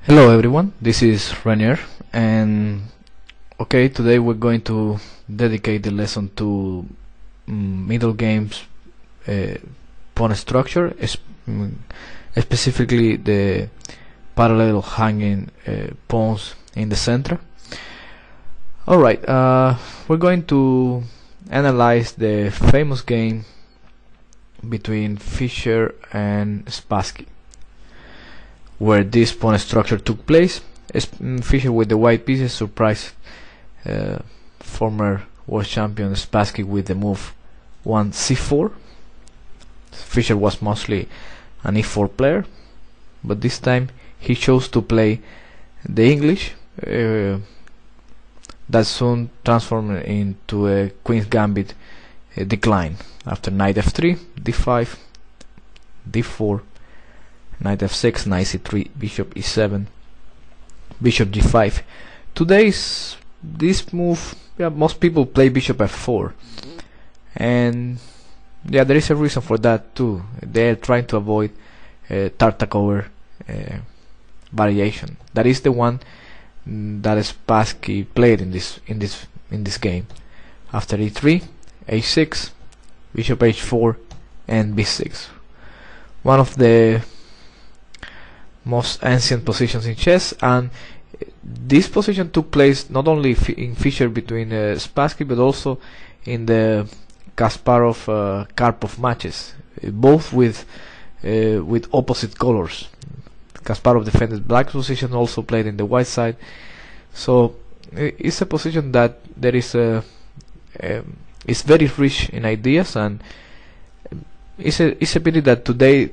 Hello everyone, this is Renier, and today we're going to dedicate the lesson to middle games pawn structure, specifically the parallel hanging pawns in the center. Alright, we're going to analyze the famous game between Fischer and Spassky, where this pawn structure took place. Fischer with the white pieces surprised former world champion Spassky with the move 1c4. Fischer was mostly an e4 player, but this time he chose to play the English that soon transformed into a Queen's Gambit decline after knight f3, d5, d4, knight f6, knight c3, bishop e7, bishop g5. Today's this move, most people play bishop f4, and there is a reason for that too. They're trying to avoid Tartakower variation. That is the one that Spassky played in this game. After e3, h6, bishop h4, and b6. One of the most ancient positions in chess, and this position took place not only in Fischer between Spassky, but also in the Kasparov-Karpov matches, both with opposite colors. Kasparov defended black position, also played in the white side, so it's a position that there is it's very rich in ideas, and it's a pity that today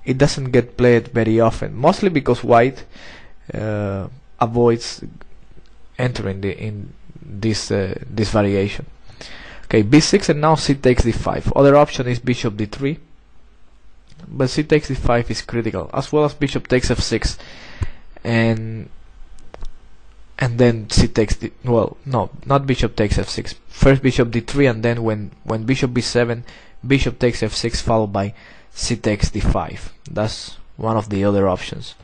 it doesn't get played very often, mostly because white avoids entering in this variation. Okay, b6, and now c takes d5. Other option is bishop d3, but c takes d5 is critical, as well as bishop takes f6, and then c takes not bishop takes f6. First bishop d3, and then when bishop b7, bishop takes f6 followed by c takes d5. That's one of the other options.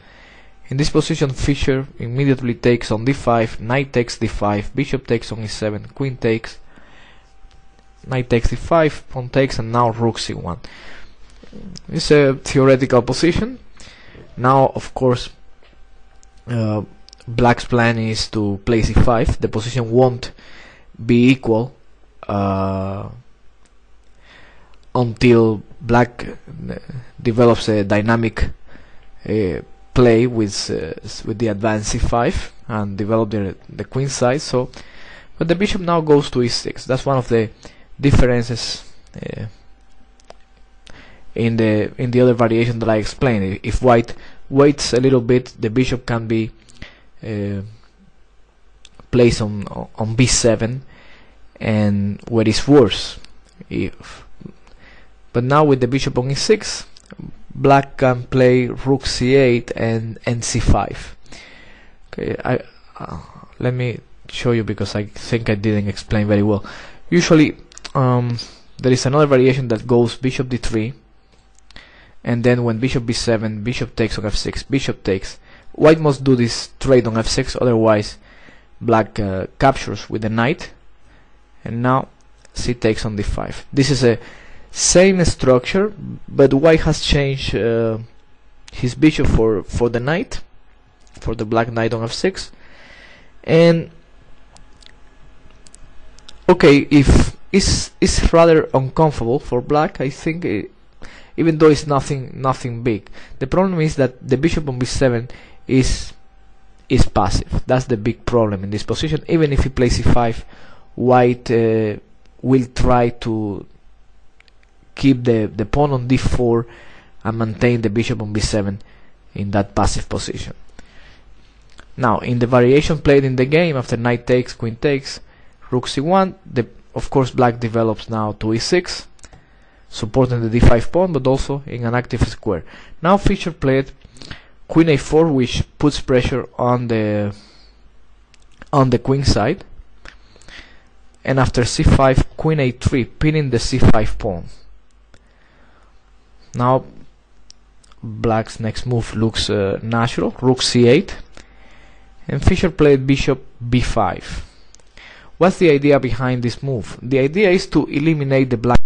In this position, Fischer immediately takes on d5, knight takes d5, bishop takes on e7, queen takes, knight takes d5, pawn takes, and now rook c1. It's a theoretical position. Now, of course, black's plan is to play c5. The position won't be equal until black develops a dynamic play with the advanced c5 and develop the queen side. So, but the bishop now goes to e6. That's one of the differences in the other variation that I explained. If white waits a little bit, the bishop can be placed on b7, and where it's worse. But now with the bishop on e6, black can play rook c8 and c5. Okay, let me show you, because I think I didn't explain very well. Usually there is another variation that goes bishop d3, and then when bishop b7, bishop takes on f6, bishop takes. White must do this trade on f6, otherwise black captures with the knight, and now c takes on d5. This is a same structure, but white has changed his bishop for the knight, for the black knight on f6. And okay, if it's rather uncomfortable for black, I think, even though it's nothing big. The problem is that the bishop on b7 is passive. That's the big problem in this position. Even if he plays c5, white will try to keep the pawn on d4 and maintain the bishop on b7 in that passive position. Now, in the variation played in the game, after knight takes, queen takes, rook c1, of course black develops now to e6, supporting the d5 pawn, but also in an active square. Now Fischer played queen a4, which puts pressure on the queen side, and after c5, queen a3, pinning the c5 pawn. Now, black's next move looks natural, rook c8, and Fischer played bishop b5. What's the idea behind this move? The idea is to eliminate the black.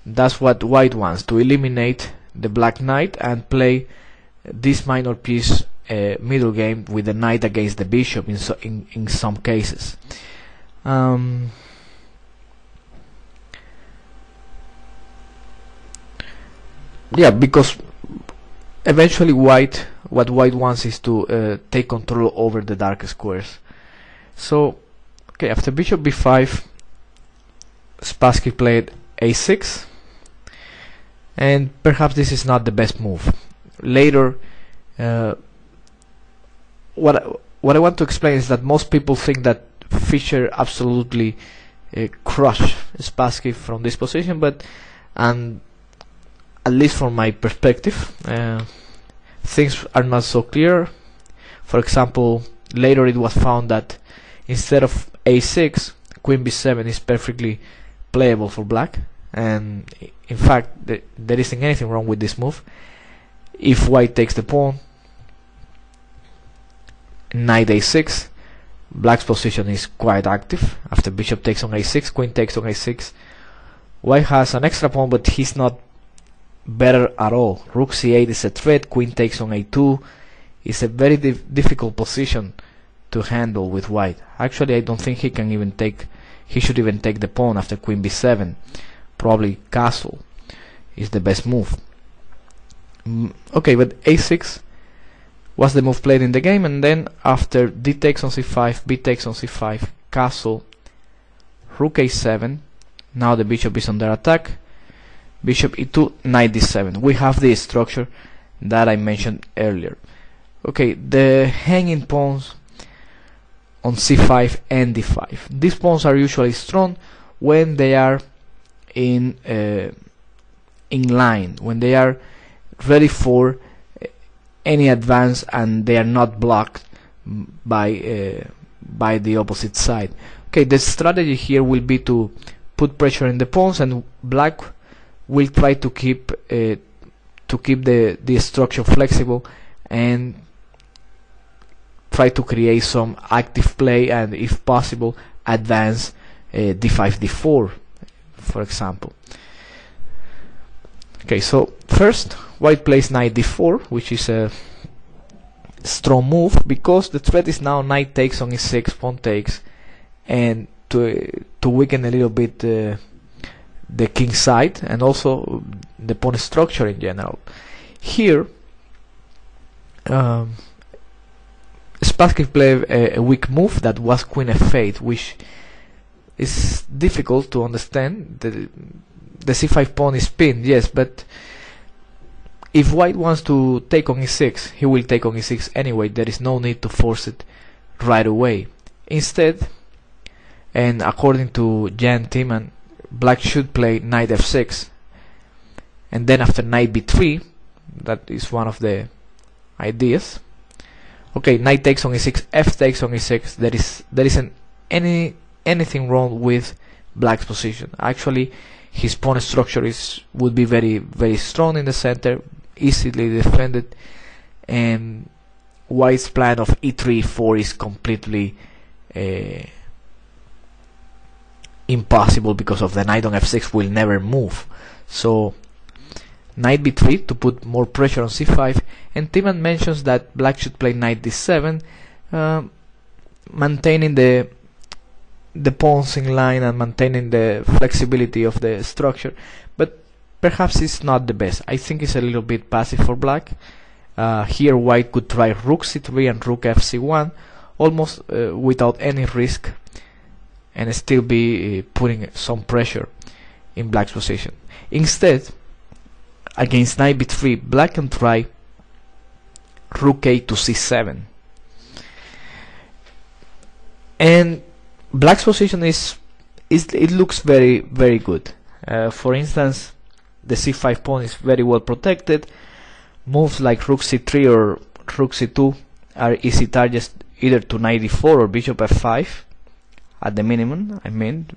That's what white wants, to eliminate the black knight and play this minor piece middle game with the knight against the bishop in some cases. Yeah, because eventually what white wants is to take control over the dark squares. So, okay, after bishop b5, Spassky played a6, and perhaps this is not the best move. Later, what I want to explain is that most people think that Fischer absolutely crushed Spassky from this position, but at least from my perspective, things are not so clear. For example, later it was found that instead of a6, queen b7 is perfectly playable for black, and in fact there isn't anything wrong with this move. If white takes the pawn, knight a6, black's position is quite active. After bishop takes on a6, queen takes on a6, white has an extra pawn, but he's not better at all. Rook c8 is a threat, queen takes on a2 is a very difficult position to handle with white. Actually, I don't think he should even take the pawn after queen b7. Probably castle is the best move. Okay, but a6 was the move played in the game, and then after d takes on c5, b takes on c5, castle, rook a7, now the bishop is under attack, bishop e2, knight d7. We have the structure that I mentioned earlier. Okay, the hanging pawns on c5 and d5. These pawns are usually strong when they are in line, when they are ready for any advance and they are not blocked by the opposite side. Okay, the strategy here will be to put pressure in the pawns, and black will try to keep the structure flexible and try to create some active play, and if possible advance d5 d4, for example. Okay, so first white plays knight d4, which is a strong move because the threat is now knight takes on e6, pawn takes, and to weaken a little bit the king side and also the pawn structure in general. Here Spassky played a weak move that was queen f8, which is difficult to understand. The c5 pawn is pinned, yes, but if white wants to take on e6, he will take on e6 anyway. There is no need to force it right away. Instead, and according to Jan Timman, black should play knight f6, and then after knight b3, that is one of the ideas. Okay, knight takes on e6, f takes on e6. There isn't anything wrong with black's position. Actually, his pawn structure would be very strong in the center, easily defended, and white's plan of e3 e4 is completely impossible because of the knight on f6 will never move. So knight b3 to put more pressure on c5, and Timman mentions that black should play knight d7, maintaining the pawns in line and maintaining the flexibility of the structure, but perhaps it's not the best. I think it's a little bit passive for black. Here white could try rook c3 and rook fc1 almost without any risk and still be putting some pressure in black's position. Instead, against knight b3, black can try rook a to c7, and black's position it looks very good. For instance, the c5 pawn is very well protected. Moves like rook c3 or rook c2 are easy targets either to knight d4 or bishop f5 at the minimum. I mean,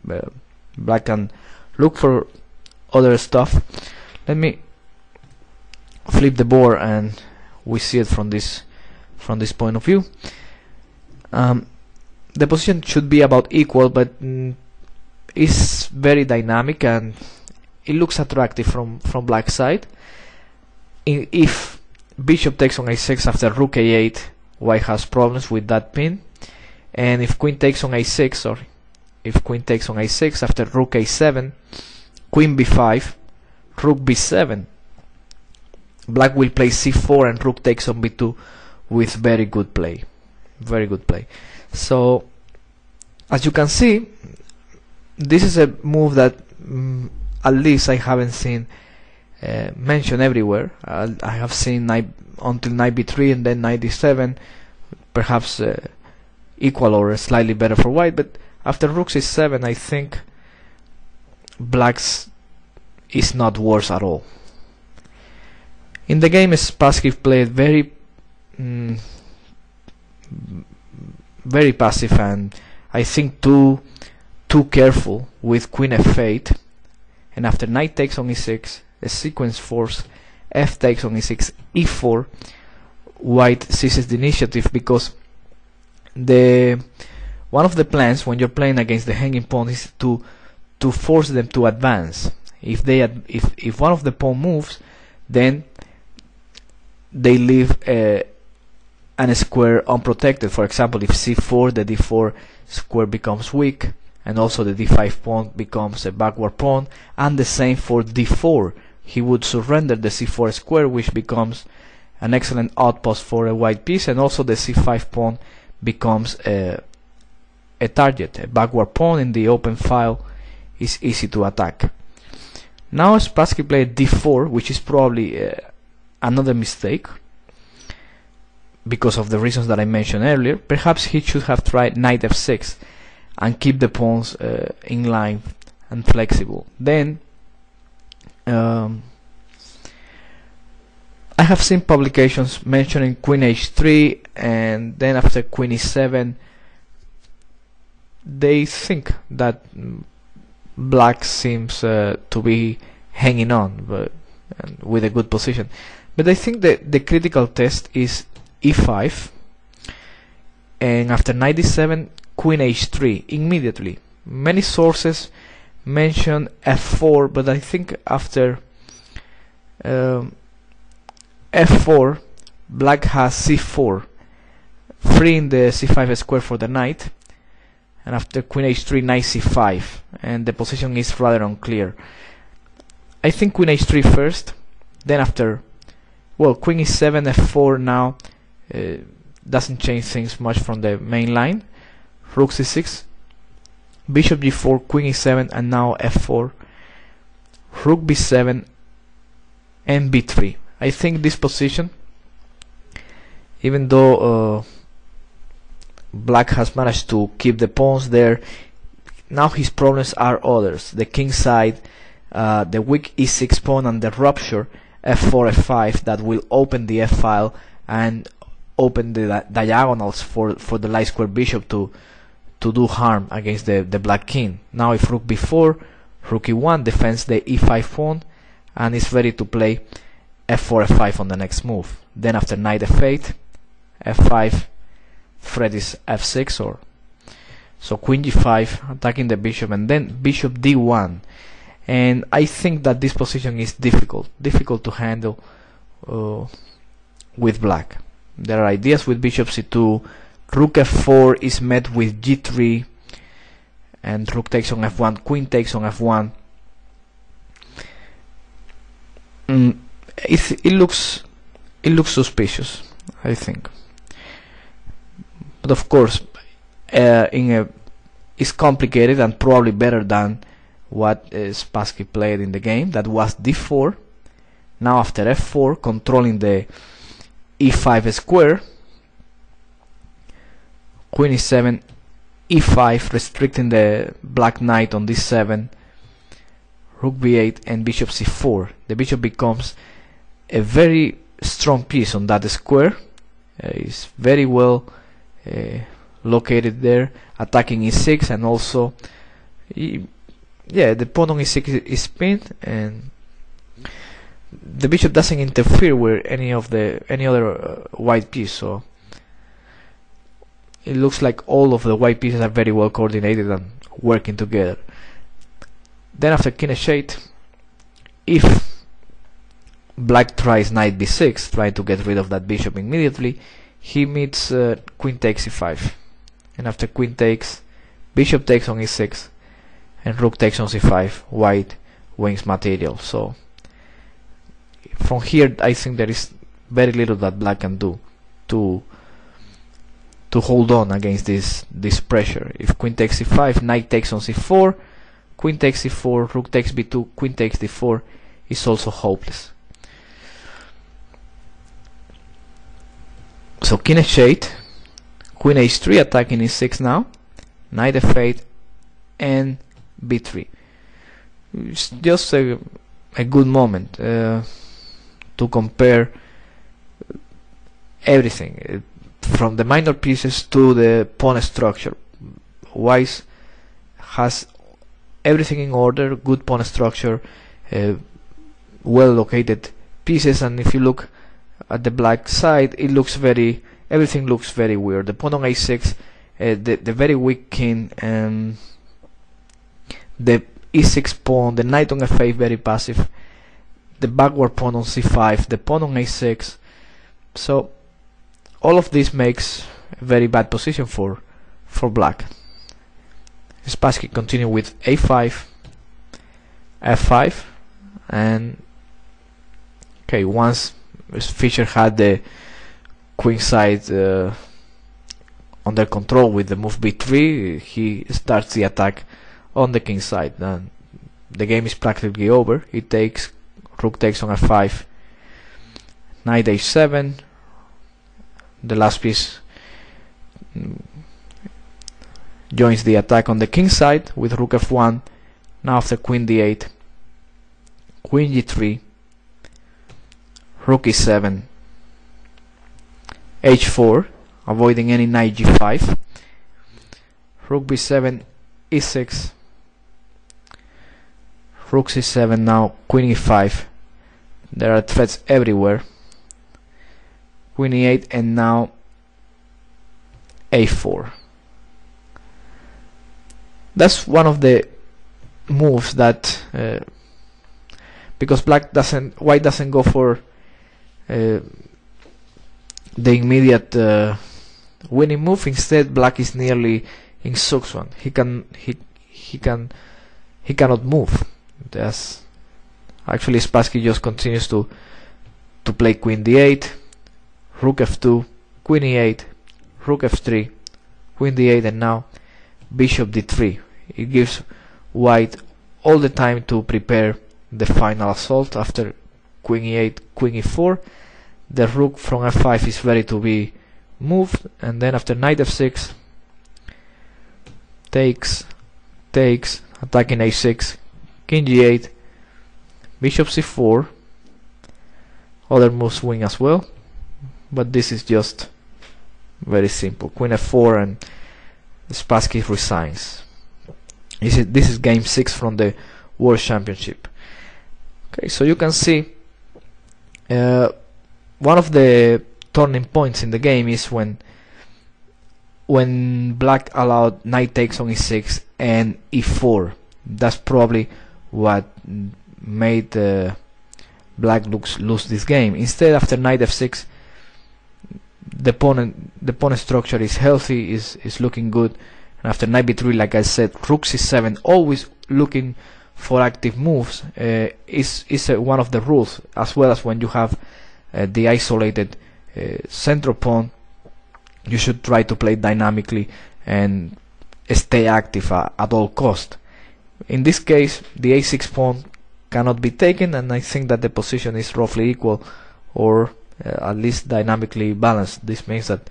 black can look for other stuff. Let me flip the board and we see it from this point of view. The position should be about equal, but it's very dynamic and it looks attractive from black side. If bishop takes on a6 after rook a8, white has problems with that pin, and if queen takes on a6, if queen takes on a6 after rook a7, queen b5, rook b7, black will play c4 and rook takes on b2 with very good play. So as you can see, this is a move that at least I haven't seen mentioned everywhere. I have seen until knight b3 and then knight d7, perhaps equal or slightly better for white, but after rook c7 I think black's is not worse at all. In the game, Spassky played very passive, and I think too careful with queen f8, and after knight takes on e6, a sequence force, f takes on e6, e4, white seizes the initiative, because one of the plans when you're playing against the hanging pawn is to force them to advance. If one of the pawn moves, then they leave an square unprotected. For example, if c4, the d4 square becomes weak, and also the d5 pawn becomes a backward pawn, and the same for d4. He would surrender the c4 square, which becomes an excellent outpost for a white piece, and also the c5 pawn becomes a target. A backward pawn in the open file is easy to attack. Now Spassky played d4, which is probably another mistake because of the reasons that I mentioned earlier. Perhaps he should have tried knight f6 and keep the pawns in line and flexible. Then I have seen publications mentioning queen h3, and then after queen e7 they think that black seems to be hanging on, but with a good position. But I think that the critical test is e5, and after knight d7, queen h3 immediately. Many sources mention f4, but I think after f4, black has c4, freeing the c5 square for the knight, and after queen h3, knight c5, and the position is rather unclear. I think queen h3 first, then after, well, queen e7, f4 now doesn't change things much from the main line. Rook c6, bishop g4, queen e7, and now f4, rook b7, and b3. I think this position, even though black has managed to keep the pawns there, now his problems are others. The king side, the weak e6 pawn, and the rupture f4, f5 that will open the f-file and open the diagonals for the light square bishop to do harm against the black king. Now if rook b4, rook e1 defends the e5 pawn and is ready to play f4, f5 on the next move. Then after knight f8, f5, threat is f6, or so queen g5 attacking the bishop, and then bishop d1. And I think that this position is difficult to handle with black. There are ideas with bishop c2, rook f4 is met with g3, and rook takes on f1, queen takes on f1. It looks suspicious, I think. But of course, it's complicated and probably better than what Spassky played in the game. That was d4. Now after f4, controlling the e5 square, queen e7, e5, restricting the black knight on d7, rook b8, and bishop c4. The bishop becomes a very strong piece on that square. It's very well located there, attacking e6, and also yeah, the pawn on e6 is pinned, and the bishop doesn't interfere with any other white piece, so it looks like all of the white pieces are very well coordinated and working together. Then after king h8, if black tries knight b6, trying to get rid of that bishop immediately, he meets queen takes e5, and after queen takes, bishop takes on e6, and rook takes on c5, white wins material. So from here I think there is very little that black can do to hold on against this pressure. If queen takes c5, knight takes on c4, queen takes c4, rook takes b2, queen takes d4 is also hopeless. So king h8, queen h3 attacking e6 now, knight f8 and b3. It's just a good moment to compare everything from the minor pieces to the pawn structure. White has everything in order, good pawn structure, well located pieces, and if you look at the black side, everything looks very weird. The pawn on a6, the very weak king, and the e6 pawn, the knight on f8 very passive, the backward pawn on c5, the pawn on a6. So all of this makes a very bad position for black. Spassky continue with a5, f5, and okay, once Fischer had the queen side under control with the move b3, he starts the attack on the king side, and the game is practically over. He takes, rook takes on f5, knight h7, the last piece joins the attack on the king side with rook f1. Now after queen d8, queen g3, rook e7, h4, avoiding any knight g5, rook b7, e6, rook c7, now queen e5. There are threats everywhere, queen e8, and now a4. That's one of the moves that because white doesn't go for the immediate winning move. Instead, black is nearly in Zugzwang. He cannot move. That's actually Spassky just continues to play queen d8, rook f2, queen e8, rook f3, queen d8, and now bishop d3. It gives white all the time to prepare the final assault. After queen e8, queen e4, the rook from f5 is ready to be moved, and then after knight f6, takes, attacking a6, king g8, bishop c4. Other moves win as well, but this is just very simple. Queen f4, and Spassky resigns. This is game 6 from the World Championship. Okay, so you can see one of the turning points in the game is when black allowed knight takes on e6 and e4. That's probably what made black lose this game. Instead, after knight f6, the pawn structure is healthy, is looking good. And after knight b3, like I said, rook c7, always looking for active moves, is one of the rules, as well as when you have the isolated central pawn, you should try to play dynamically and stay active at all cost. In this case, the a6 pawn cannot be taken, and I think that the position is roughly equal, or at least dynamically balanced. This means that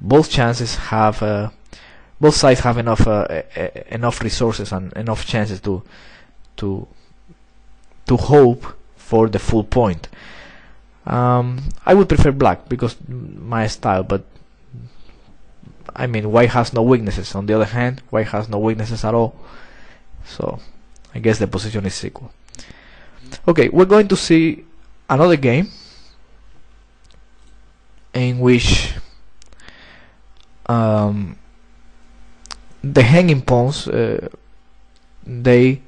both sides have enough resources and enough chances to hope for the full point. I would prefer black because my style, but I mean, white has no weaknesses. On the other hand, white has no weaknesses at all, so I guess the position is equal. Okay, we're going to see another game in which the hanging pawns they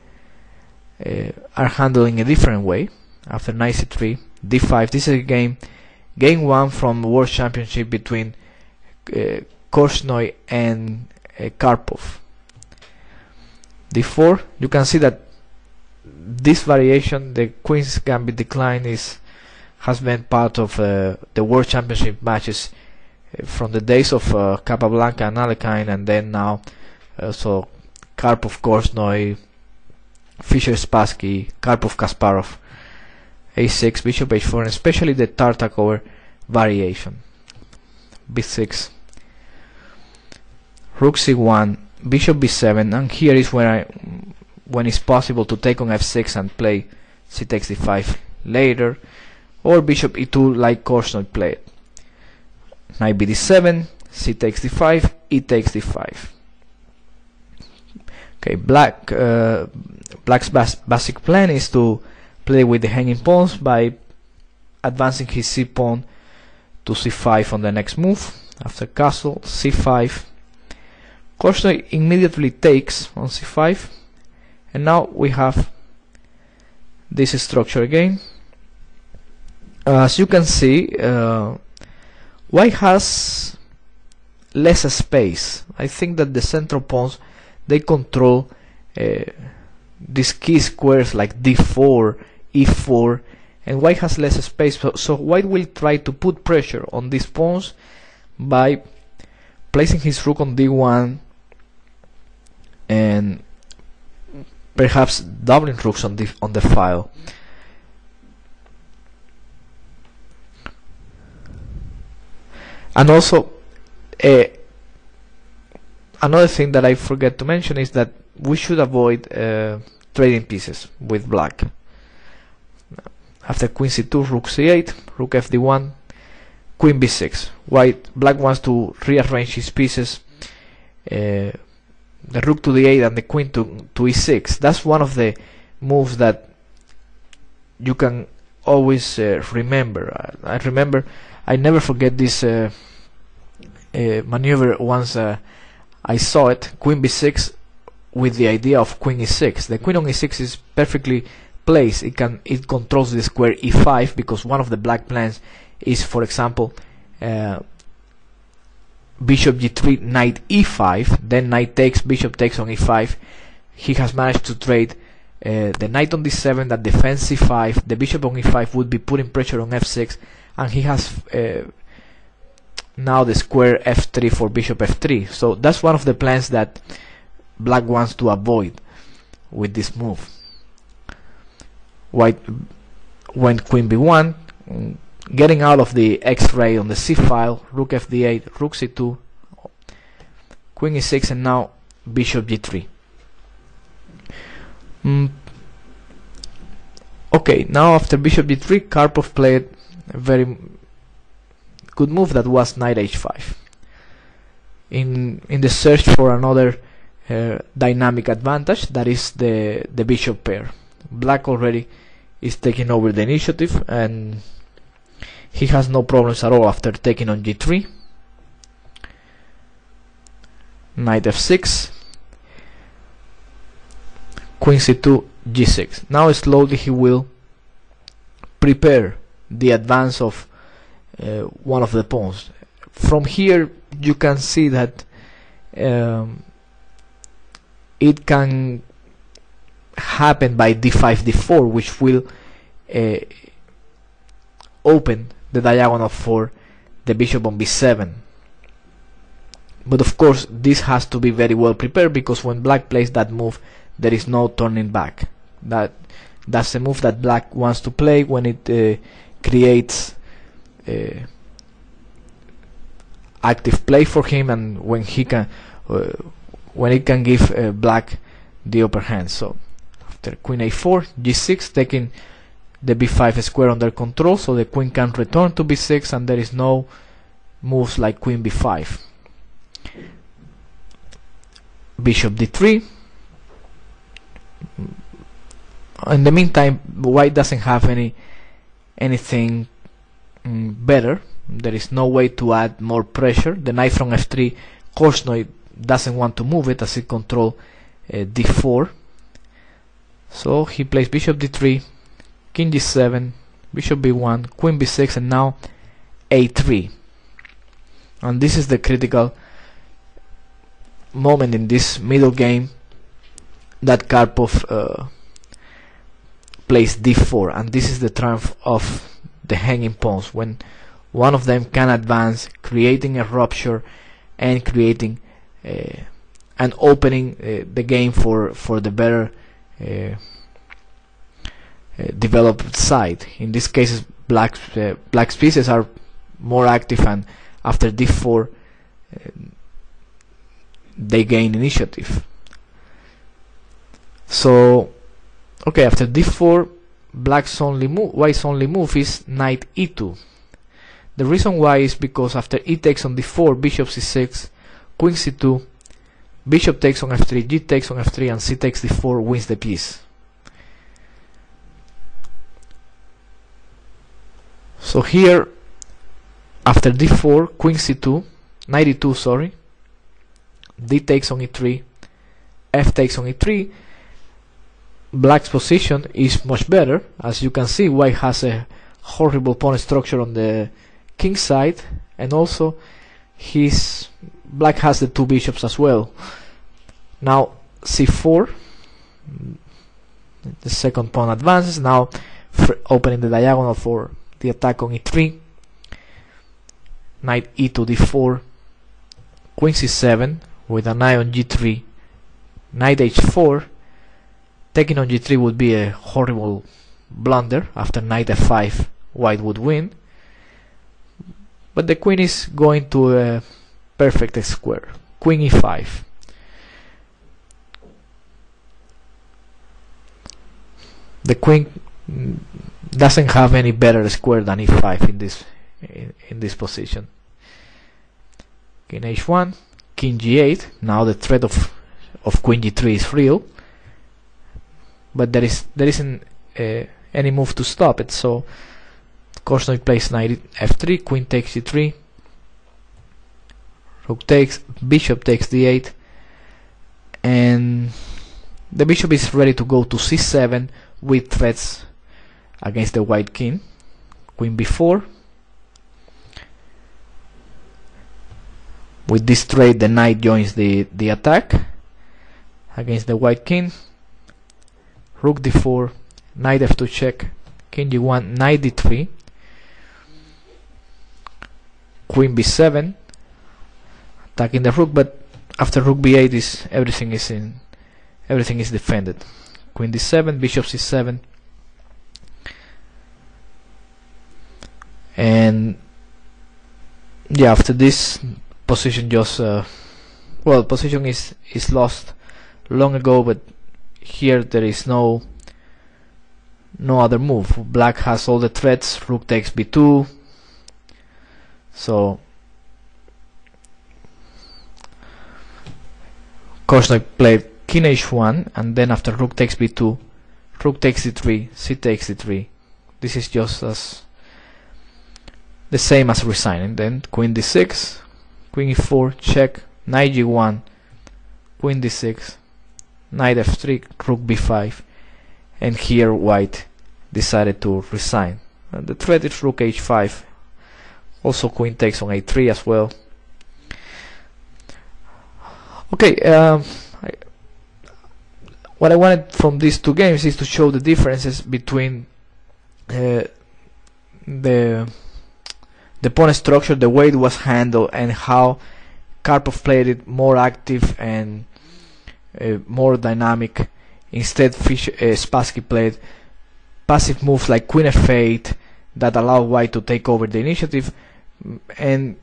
are handled in a different way. After knight c3, d5. This is a game 1 from World Championship between Korchnoi and Karpov. d4. You can see that this variation, the Queen's Gambit decline, has been part of the World Championship matches from the days of Capablanca and Alekhine, and then now so Karpov, Korchnoi, Fischer, Spassky, Karpov, Kasparov. a6, bishop h4, and especially the Tartakova variation. b6, rook c1, bishop b7, and here is where when it's possible to take on f6 and play c takes d5 later, or bishop e2 like Korchnoi played. Knight bd7, c takes d5, e takes d5. Okay, black's basic plan is to play with the hanging pawns by advancing his c pawn to c5 on the next move. After castle, c5. Korchnoi immediately takes on c5, and now we have this structure again. As you can see, white has less space. I think that the central pawns, they control these key squares like d4, e4, and white has less space, so white will try to put pressure on these pawns by placing his rook on d1 and perhaps doubling rooks on the file. And also another thing that I forget to mention is that we should avoid trading pieces with black. After queen c2, rook c8, rook fd1, queen b6. Black wants to rearrange his pieces, the rook to d8 and the queen to e6. That's one of the moves that you can always remember. I never forget this maneuver once I saw it. Queen b6 with the idea of queen e6. The queen on e6 is perfectly placed. It controls the square e5, because one of the black plans is, for example, bishop g3, knight e5, then knight takes, bishop takes on e5. He has managed to trade the knight on d7 that defends c5, the bishop on e5 would be putting pressure on f6, and he has now the square f3 for bishop f3. So that's one of the plans that black wants to avoid with this move. White went queen b1, getting out of the x-ray on the c file, rook fd8, rook c2, queen e6, and now bishop g3. Okay, now after bishop g3, Karpov played a very good move that was knight h5. In the search for another dynamic advantage, that is the bishop pair. Black already is taking over the initiative, and he has no problems at all after taking on g3. Knight f6, queen c2, g6. Now slowly he will prepare the advance of one of the pawns. From here you can see that it can happen by d5, d4, which will open the diagonal for the bishop on b7. But of course this has to be very well prepared, because when black plays that move there is no turning back. That's a move that black wants to play when it creates active play for him, and when he can when it can give black the upper hand. So after queen a4, g6, taking the b5 square under control, so the queen can return to b6 and there is no moves like queen b5. Bishop d3, In the meantime, white doesn't have anything better. There is no way to add more pressure. The knight from f3, Korchnoi doesn't want to move it as it controls d4. So he plays bishop d3, king g7, bishop b1, queen b6, and now a3. And this is the critical moment in this middle game, that Karpov plays d4, and this is the triumph of the hanging pawns, when one of them can advance, creating a rupture and creating and opening the game for the better developed side. In this case, black's pieces are more active, and after d4 they gain initiative. So okay, after d4, white's only move is knight e2. The reason why is because after e takes on d4, bishop c6, queen c2, bishop takes on f3, g takes on f3, and c takes d4 wins the piece. So here, after d4, queen c2, knight e2, sorry, d takes on e3, f takes on e3. Black's position is much better. As you can see, white has a horrible pawn structure on the king side, and also black has the two bishops as well. Now c4, the second pawn advances, now opening the diagonal for the attack on e3, knight e2, d4, queen c7 with a knight on g3, knight h4. Taking on g3 would be a horrible blunder. After knight f5, white would win, but the queen is going to a perfect square. Queen e5. The queen doesn't have any better square than e5 in this position. King h1, king g8. Now the threat of queen g3 is real, but there isn't any move to stop it. So Korchnoi plays knight f3, queen takes g3, rook takes, bishop takes d8, and the bishop is ready to go to c7 with threats against the white king. Queen b4. With this trade, the knight joins the attack against the white king. Rook d4, knight f2 check, king g1, knight d3, queen b7, attacking the rook, but after rook b8 everything is defended. Queen d7, bishop c7, and yeah, after this position just position is lost long ago, but here there is no other move. Black has all the threats. Rook takes b2, so Korchnoi played king h1, and then after rook takes b2, rook takes d3, c takes d3. This is just as the same as resigning. Then queen d6, queen e4 check, knight g1, queen d6, knight f3, rook b5, and here white decided to resign. And the threat is rook h5, also queen takes on a3 as well. Okay, what I wanted from these two games is to show the differences between the pawn structure, the way it was handled, and how Karpov played it more active and more dynamic. Instead, Spassky played passive moves like queen f8 that allowed white to take over the initiative, and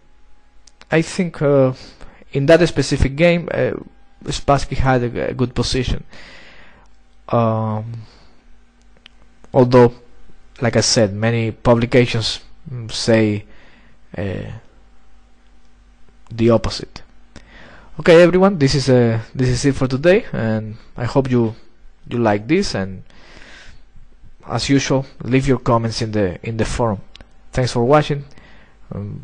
I think in that specific game Spassky had a good position, although like I said, many publications say the opposite. Okay, everyone, this is it for today, and I hope you like this, and as usual, leave your comments in the forum. Thanks for watching.